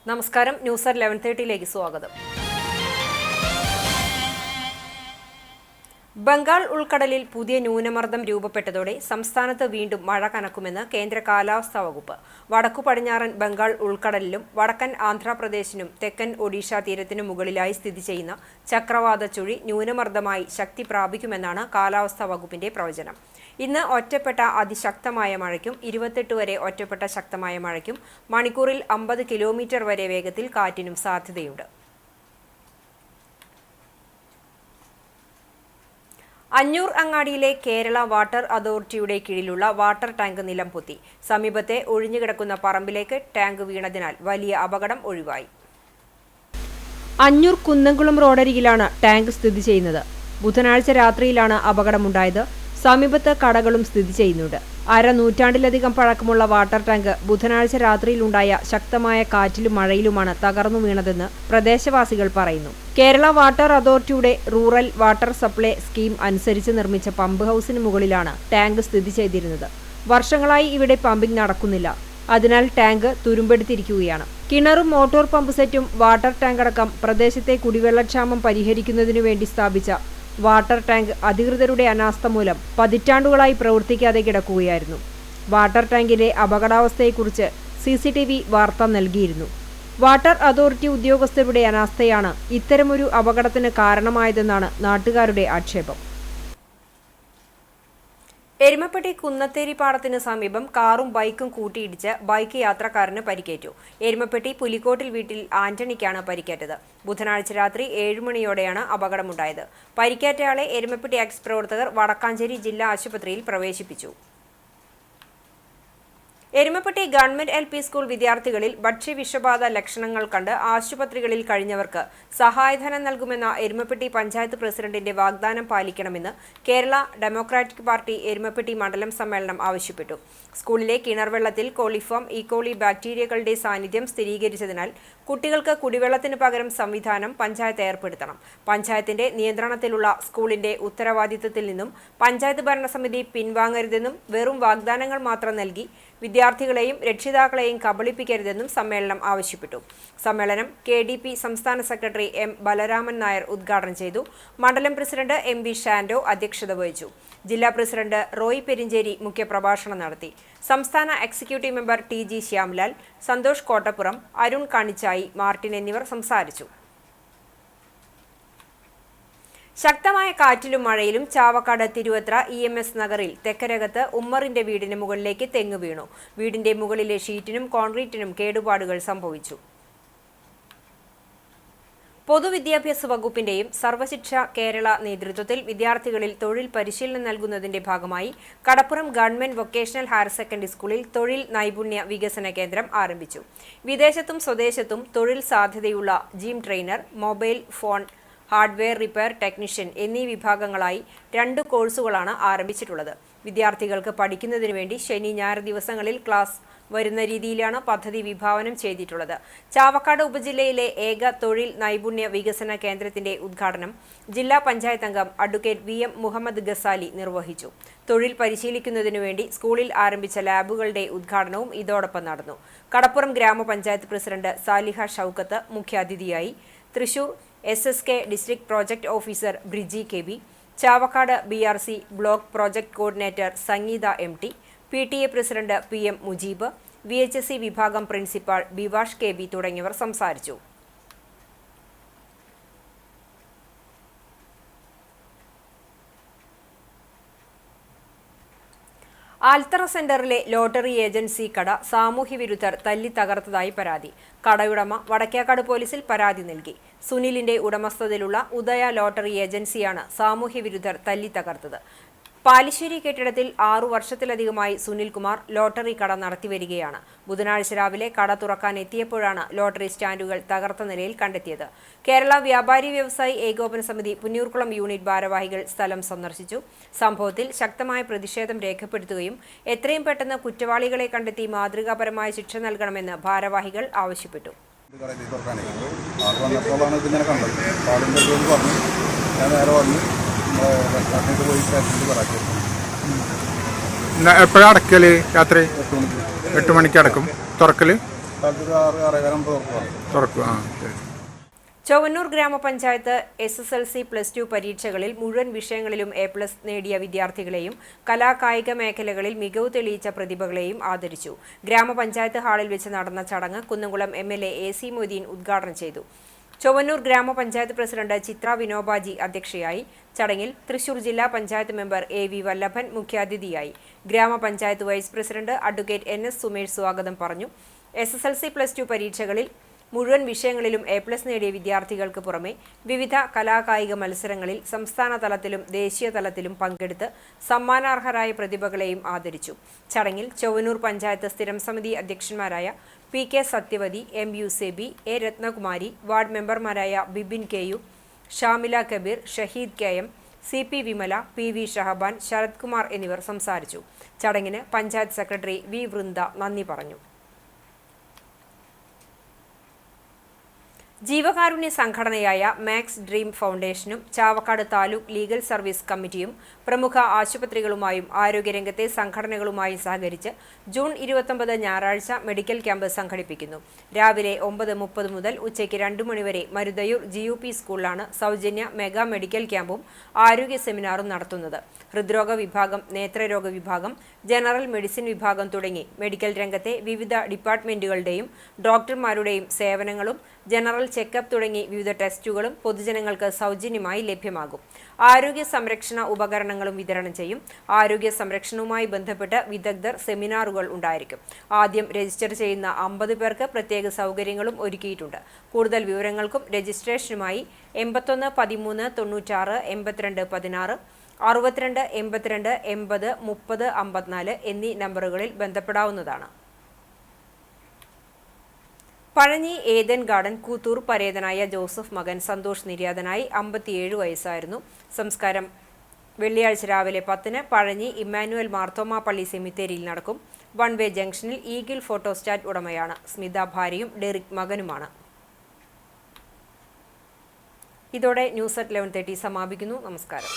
നമസ്കാരം. News at 11:30 സ്വാഗതം. ബംഗാൾ ഉൾക്കടലിൽ പുതിയ ന്യൂനമർദ്ദം രൂപപ്പെട്ടതോടെ സംസ്ഥാനത്ത് വീണ്ടും മഴ കനക്കുമെന്ന് കേന്ദ്ര കാലാവസ്ഥാ വകുപ്പ്. വടക്കു പടിഞ്ഞാറൻ ബംഗാൾ ഉൾക്കടലിലും വടക്കൻ ആന്ധ്രാപ്രദേശിനും തെക്കൻ ഒഡീഷ തീരത്തിനു മുകളിലായി സ്ഥിതി ചെയ്യുന്ന ചക്രവാത ചുഴി ന്യൂനമർദ്ദമായി ശക്തി പ്രാപിക്കുമെന്നാണ് കാലാവസ്ഥാ വകുപ്പിന്റെ പ്രവചനം. ഇന്ന് ഒറ്റപ്പെട്ട അതിശക്തമായ മഴയ്ക്കും 28 വരെ ഒറ്റപ്പെട്ട ശക്തമായ മഴയ്ക്കും മണിക്കൂറിൽ 50 കിലോമീറ്റർ വരെ വേഗത്തിൽ കാറ്റിനും സാധ്യതയുണ്ട്. അഞ്ഞൂർ അങ്ങാടിയിലെ കേരള വാട്ടർ അതോറിറ്റിയുടെ കീഴിലുള്ള വാട്ടർ ടാങ്ക് നിലം പൊത്തി. സമീപത്തെ ഒഴിഞ്ഞുകിടക്കുന്ന പറമ്പിലേക്ക് ടാങ്ക് വീണതിനാൽ വലിയ അപകടം ഒഴിവായി. അഞ്ഞൂർ കുന്നംകുളം റോഡരികിലാണ് ടാങ്ക് സ്ഥിതി ചെയ്യുന്നത്. ബുധനാഴ്ച രാത്രിയിലാണ് അപകടമുണ്ടായത്. സമീപത്ത് കടകളും സ്ഥിതി ചെയ്യുന്നുണ്ട്. നൂറ്റാണ്ടിലധികം പഴക്കമുള്ള വാട്ടർ ടാങ്ക് ബുധനാഴ്ച രാത്രിയിലുണ്ടായ ശക്തമായ കാറ്റിലും മഴയിലുമാണ് തകർന്നു വീണതെന്ന് പ്രദേശവാസികൾ പറയുന്നു. കേരള വാട്ടർ അതോറിറ്റിയുടെ റൂറൽ വാട്ടർ സപ്ലൈ സ്കീം അനുസരിച്ച് നിർമ്മിച്ച പമ്പ് ഹൗസിന് മുകളിലാണ് ടാങ്ക് സ്ഥിതി ചെയ്തിരുന്നത്. വർഷങ്ങളായി ഇവിടെ പമ്പിംഗ് നടക്കുന്നില്ല. അതിനാൽ ടാങ്ക് തുരുമ്പെടുത്തിരിക്കുകയാണ്. കിണറും മോട്ടോർ പമ്പ് സെറ്റും വാട്ടർ ടാങ്ക് അടക്കം പ്രദേശത്തെ കുടിവെള്ളക്ഷാമം പരിഹരിക്കുന്നതിനു വേണ്ടി സ്ഥാപിച്ച വാട്ടർ ടാങ്ക് അധികൃതരുടെ അനാസ്ഥ മൂലം പതിറ്റാണ്ടുകളായി പ്രവർത്തിക്കാതെ കിടക്കുകയായിരുന്നു. വാട്ടർ ടാങ്കിന്റെ അപകടാവസ്ഥയെക്കുറിച്ച് CCTV വാർത്ത നൽകിയിരുന്നു. വാട്ടർ അതോറിറ്റി ഉദ്യോഗസ്ഥരുടെ അനാസ്ഥയാണ് ഇത്തരമൊരു അപകടത്തിന് കാരണമായതെന്നാണ് നാട്ടുകാരുടെ ആക്ഷേപം. എരുമപ്പെട്ടി കുന്നത്തേരി പാടത്തിന് സമീപം കാറും ബൈക്കും കൂട്ടിയിടിച്ച് ബൈക്ക് യാത്രക്കാരന് പരിക്കേറ്റു. എരുമപ്പെട്ടി പുലിക്കോട്ടിൽ വീട്ടിൽ ആന്റണിക്കാണ് പരിക്കേറ്റത്. ബുധനാഴ്ച രാത്രി 7 മണിയോടെയാണ് അപകടമുണ്ടായത്. പരിക്കേറ്റയാളെ എരുമപ്പെട്ടി എക്സ് പ്രവർത്തകർ വടക്കാഞ്ചേരി ജില്ലാ ആശുപത്രിയിൽ പ്രവേശിപ്പിച്ചു. എരുമപ്പെട്ടി ഗവൺമെന്റ് LP സ്കൂൾ വിദ്യാർത്ഥികളിൽ ഭക്ഷ്യവിഷബാധ ലക്ഷണങ്ങൾ കണ്ട് ആശുപത്രികളിൽ കഴിഞ്ഞവർക്ക് സഹായധനം നൽകുമെന്ന എരുമപ്പെട്ടി പഞ്ചായത്ത് പ്രസിഡന്റിന്റെ വാഗ്ദാനം പാലിക്കണമെന്ന് കേരള ഡെമോക്രാറ്റിക് പാർട്ടി എരുമപ്പെട്ടി മണ്ഡലം സമ്മേളനം ആവശ്യപ്പെട്ടു. സ്കൂളിലെ കിണർവെള്ളത്തിൽ കോളിഫോം ഈക്കോളി ബാക്ടീരിയകളുടെ സാന്നിധ്യം സ്ഥിരീകരിച്ചതിനാൽ കുട്ടികൾക്ക് കുടിവെള്ളത്തിന് പകരം സംവിധാനം പഞ്ചായത്ത് ഏർപ്പെടുത്തണം. പഞ്ചായത്തിന്റെ നിയന്ത്രണത്തിലുള്ള സ്കൂളിന്റെ ഉത്തരവാദിത്തത്തിൽ നിന്നും പഞ്ചായത്ത് ഭരണസമിതി പിൻവാങ്ങരുതെന്നും വെറും വാഗ്ദാനങ്ങൾ മാത്രം നൽകി വിദ്യാർത്ഥികളെയും രക്ഷിതാക്കളെയും കബളിപ്പിക്കരുതെന്നും സമ്മേളനം ആവശ്യപ്പെട്ടു. സമ്മേളനം KDP സംസ്ഥാന സെക്രട്ടറി M. ബലരാമൻ നായർ ഉദ്ഘാടനം ചെയ്തു. മണ്ഡലം പ്രസിഡന്റ് MV ഷാൻഡോ അധ്യക്ഷത വഹിച്ചു. ജില്ലാ പ്രസിഡന്റ് റോയ് പെരിഞ്ചേരി മുഖ്യപ്രഭാഷണം നടത്തി. സംസ്ഥാന executive member TG Shyamlal, Santhosh Kottappuram, Arun Kanichayi, Martin എന്നിവർ സംസാരിച്ചു. ശക്തമായ കാറ്റിലും മഴയിലും ചാവക്കാട് തിരുവത്ര EMS നഗറിൽ തെക്കരകത്ത് ഉമ്മറിന്റെ വീടിന് മുകളിലേക്ക് തെങ്ങ് വീണു. വീടിന്റെ മുകളിലെ ഷീറ്റിനും കോൺക്രീറ്റിനും കേടുപാടുകൾ സംഭവിച്ചു. പൊതുവിദ്യാഭ്യാസ വകുപ്പിന്റെയും സർവശിക്ഷ കേരള നേതൃത്വത്തിൽ വിദ്യാർത്ഥികളിൽ തൊഴിൽ പരിശീലനം നൽകുന്നതിന്റെ ഭാഗമായി കടപ്പുറം ഗവൺമെന്റ് വൊക്കേഷണൽ ഹയർ സെക്കൻഡറി സ്കൂളിൽ തൊഴിൽ നൈപുണ്യ വികസന കേന്ദ്രം ആരംഭിച്ചു. വിദേശത്തും സ്വദേശത്തും തൊഴിൽ സാധ്യതയുള്ള gym trainer, mobile phone hardware repair technician എന്നീ വിഭാഗങ്ങളായി 2 കോഴ്സുകളാണ് ആരംഭിച്ചിട്ടുള്ളത്. വിദ്യാർത്ഥികൾക്ക് പഠിക്കുന്നതിനു വേണ്ടി ശനി ഞായർ ദിവസങ്ങളിൽ ക്ലാസ് വരുന്ന രീതിയിലാണ് പദ്ധതി വിഭാവനം ചെയ്തിട്ടുള്ളത്. ചാവക്കാട് ഉപജില്ലയിലെ ഏക തൊഴിൽ നൈപുണ്യ വികസന കേന്ദ്രത്തിന്റെ ഉദ്ഘാടനം ജില്ലാ പഞ്ചായത്ത് അംഗം അഡ്വക്കേറ്റ് VM മുഹമ്മദ് ഗസാലി നിർവഹിച്ചു. തൊഴിൽ പരിശീലിക്കുന്നതിനു വേണ്ടി സ്കൂളിൽ ആരംഭിച്ച ലാബുകളുടെ ഉദ്ഘാടനവും ഇതോടൊപ്പം നടന്നു. കടപ്പുറം ഗ്രാമപഞ്ചായത്ത് പ്രസിഡന്റ് സാലിഹ ഷൌക്കത്ത് മുഖ്യാതിഥിയായി. Thrissur SSK district project officer Briji KB, Chavakkad BRC block project coordinator Sangeetha MT, PTA president PM Mujeeb, VHSE വിഭാഗം പ്രിൻസിപ്പാൾ ബിവാഷ് KB തുടങ്ങിയവർ സംസാരിച്ചു. ആൽത്തറ സെന്ററിലെ ലോട്ടറി ഏജൻസി കട സാമൂഹ്യവിരുദ്ധർ തല്ലി തകർത്തതായി പരാതി. കടയുടമ വടക്കേക്കാട് പോലീസിൽ പരാതി നൽകി. സുനിലിന്റെ ഉടമസ്ഥതയിലുള്ള ഉദയ ലോട്ടറി ഏജൻസിയാണ് സാമൂഹ്യവിരുദ്ധർ തല്ലി തകർത്തത്. പാലിശ്ശേരി കെട്ടിടത്തിൽ 6 വർഷത്തിലധികമായി സുനിൽകുമാർ ലോട്ടറി കട നടത്തിവരികയാണ്. ബുധനാഴ്ച രാവിലെ കട തുറക്കാൻ എത്തിയപ്പോഴാണ് ലോട്ടറി സ്റ്റാൻഡുകൾ തകർത്ത നിലയിൽ കണ്ടെത്തിയത്. കേരള വ്യാപാരി വ്യവസായി ഏകോപന സമിതി പുന്നൂർക്കുളം യൂണിറ്റ് ഭാരവാഹികൾ സ്ഥലം സന്ദർശിച്ചു. സംഭവത്തിൽ ശക്തമായ പ്രതിഷേധം രേഖപ്പെടുത്തുകയും എത്രയും പെട്ടെന്ന് കുറ്റവാളികളെ കണ്ടെത്തി മാതൃകാപരമായ ശിക്ഷ നൽകണമെന്ന് ഭാരവാഹികൾ ആവശ്യപ്പെട്ടു. എപ്പോഴാണ് അടക്കല്? രാത്രി 8 മണിക്ക് അടക്കും. തുറക്കല് തുറക്കും. ചൊവ്വന്നൂർ ഗ്രാമപഞ്ചായത്ത് SSLC+2 പരീക്ഷകളിൽ മുഴുവൻ വിഷയങ്ങളിലും A+ നേടിയ വിദ്യാർത്ഥികളെയും കലാകായിക മേഖലകളിൽ മികവ് തെളിയിച്ച പ്രതിഭകളെയും ആദരിച്ചു. ഗ്രാമപഞ്ചായത്ത് ഹാളിൽ വെച്ച് നടന്ന ചടങ്ങ് കുന്നംകുളം MLA AC മൊയ്തീൻ ഉദ്ഘാടനം ചെയ്തു. ചൊവ്വന്നൂർ ഗ്രാമപഞ്ചായത്ത് പ്രസിഡന്റ് ചിത്ര വിനോബാജി അധ്യക്ഷയായി. ചടങ്ങിൽ തൃശൂർ ജില്ലാ പഞ്ചായത്ത് മെമ്പർ AV വല്ലഭൻ മുഖ്യാതിഥിയായി. ഗ്രാമപഞ്ചായത്ത് vice president advocate NS Sumesh സ്വാഗതം പറഞ്ഞു. SSLC+2 പരീക്ഷകളിൽ മുഴുവൻ വിഷയങ്ങളിലും A+ നേടിയ വിദ്യാർത്ഥികൾക്ക് പുറമെ വിവിധ കലാകായിക മത്സരങ്ങളിൽ സംസ്ഥാന തലത്തിലും ദേശീയ തലത്തിലും പങ്കെടുത്ത് സമ്മാനാർഹരായ പ്രതിഭകളെയും ആദരിച്ചു. ചടങ്ങിൽ ചൊവ്വന്നൂർ പഞ്ചായത്ത് സ്ഥിരം സമിതി അധ്യക്ഷന്മാരായ PK Sathyavathi, M Eusebi, A Ratnakumari, ward മെമ്പർമാരായ Bibin KU, Shamila Kabir, Shaheed KM, CP Vimala, PV Shaban, Sarath Kumar എന്നിവർ സംസാരിച്ചു. ചടങ്ങിന് പഞ്ചായത്ത് സെക്രട്ടറി V വൃന്ദ നന്ദി പറഞ്ഞു. ജീവകാരുണ്യ സംഘടനയായ മാക്സ് ഡ്രീം ഫൗണ്ടേഷനും ചാവക്കാട് താലൂക്ക് ലീഗൽ സർവീസ് കമ്മിറ്റിയും പ്രമുഖ ആശുപത്രികളുമായും ആരോഗ്യരംഗത്തെ സംഘടനകളുമായും സഹകരിച്ച് ജൂൺ 29 ഞായറാഴ്ച മെഡിക്കൽ ക്യാമ്പ് സംഘടിപ്പിക്കുന്നു. രാവിലെ 9:30 മുതൽ ഉച്ചയ്ക്ക് 2 മണിവരെ മരുതയൂർ GUP സ്കൂളിലാണ് സൗജന്യ മെഗാ മെഡിക്കൽ ക്യാമ്പും ആരോഗ്യ സെമിനാറും നടത്തുന്നത്. ഹൃദ്രോഗ വിഭാഗം, നേത്രരോഗ വിഭാഗം, ജനറൽ മെഡിസിൻ വിഭാഗം തുടങ്ങി മെഡിക്കൽ രംഗത്തെ വിവിധ ഡിപ്പാർട്ട്മെന്റുകളുടെയും ഡോക്ടർമാരുടെയും സേവനങ്ങളും ജനറൽ ചെക്കപ്പ് തുടങ്ങി വിവിധ ടെസ്റ്റുകളും പൊതുജനങ്ങൾക്ക് സൗജന്യമായി ലഭ്യമാകും. ആരോഗ്യ സംരക്ഷണ ഉപകരണങ്ങളും വിതരണം ചെയ്യും. ആരോഗ്യ സംരക്ഷണവുമായി ബന്ധപ്പെട്ട് വിദഗ്ധർ സെമിനാറുകൾ ഉണ്ടായിരിക്കും. ആദ്യം രജിസ്റ്റർ ചെയ്യുന്ന 50 പേർക്ക് പ്രത്യേക സൗകര്യങ്ങളും ഒരുക്കിയിട്ടുണ്ട്. കൂടുതൽ വിവരങ്ങൾക്കും രജിസ്ട്രേഷനുമായി 81 13 96 82 16, 62 82 80 30 54 എന്നീ നമ്പറുകളിൽ ബന്ധപ്പെടാവുന്നതാണ്. പഴഞ്ഞി ഏദൻ ഗാർഡൻ കൂത്തൂർ പരേതനായ ജോസഫ് മകൻ സന്തോഷ് നിര്യാതനായി. 57 വയസ്സായിരുന്നു. സംസ്കാരം വെള്ളിയാഴ്ച രാവിലെ 10-ന് പഴഞ്ഞി ഇമ്മാനുവൽ മാർത്തോമ പള്ളി സെമിത്തേരിയിൽ നടക്കും. വൺ വേ ജംഗ്ഷനിൽ ഈഗിൾ ഫോട്ടോസ്റ്റാറ്റ് ഉടമയാണ്. സ്മിത ഭാര്യയും ഡെറിക് മകനുമാണ്. ഇതോടെ ന്യൂസ് at 11:30 സമാപിക്കുന്നു. നമസ്കാരം.